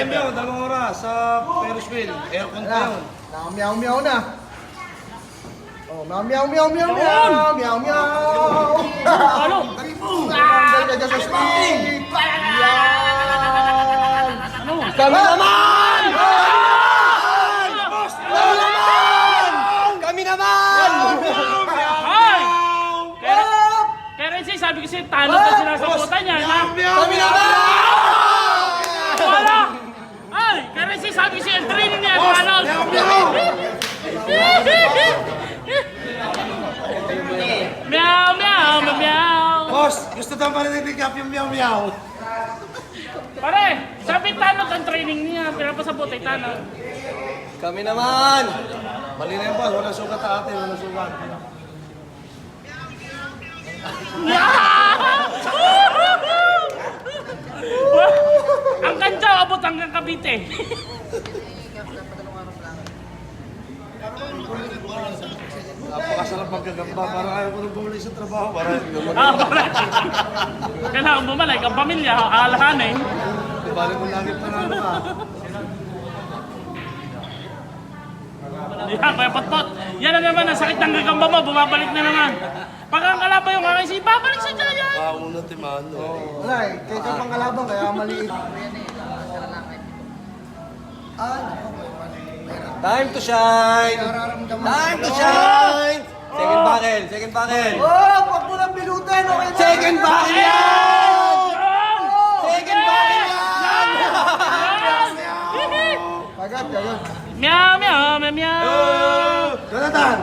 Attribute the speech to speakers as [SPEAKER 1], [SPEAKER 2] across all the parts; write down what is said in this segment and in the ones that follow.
[SPEAKER 1] Meow, 2 oras sa Ferris wheel. Aircon pa yun.
[SPEAKER 2] Meow na. Oh, meow. Meow.
[SPEAKER 3] Ano?
[SPEAKER 2] Tanggal ka dyan sa street. Yan.
[SPEAKER 3] Ano?
[SPEAKER 2] Kami naman! Kami naman!
[SPEAKER 3] Ay! Kaya rin siya, sabi ko siya, talo ka sinasabutan niya, ha?
[SPEAKER 2] Kami naman!
[SPEAKER 3] Wala! Ay! Kaya rin siya, sabi ko siya, yung training niya, talo! Meow!
[SPEAKER 1] Boss, gusto daw marinig ni Cap yung meow.
[SPEAKER 3] Pare, sabi tanong ang training niya, pinapasabot ay tanong.
[SPEAKER 2] Kami naman!
[SPEAKER 1] Mali na yun, boss. Walang sugat sa atin, walang sugat.
[SPEAKER 3] Ang kanta, abot hanggang Cavite.
[SPEAKER 1] Napakasarap magkagamba. Parang ayaw ko nang bumalik sa trabaho. Parang
[SPEAKER 3] Kailangan bumalik ang pamilya, aalahan eh.
[SPEAKER 1] bali mo lagi panalo ka.
[SPEAKER 3] Yan, kaya potpot. Yan na naman, ang sakit ng gagamba mo, bumabalik na naman. Pag ang kalaba yung aking si babalik sa dyan.
[SPEAKER 1] Pauna timano.
[SPEAKER 2] Wala eh, kaya ka pang kalabang kaya maliit. Time to shine! Time to shine! Second buckle! Oh, pag mo lang bilutin, okay na! Second buckle yan! Second buckle yan! Agad.
[SPEAKER 3] Meow.
[SPEAKER 1] Jonathan!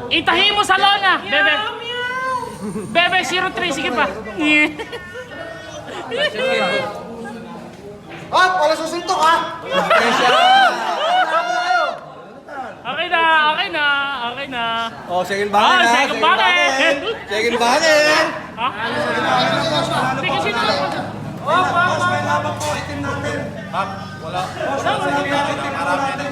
[SPEAKER 3] Itahi mo sa lona, bebe. Bebe 03, sige pa.
[SPEAKER 2] Hop! Wala susuntok ha!
[SPEAKER 3] Okay na.
[SPEAKER 2] Oh, second buckle ha!
[SPEAKER 3] Second buckle.
[SPEAKER 2] Second buckle!
[SPEAKER 3] Ha? Sige, sino?
[SPEAKER 1] Boss, may labang po. Itim natin. Wala. Boss, wala.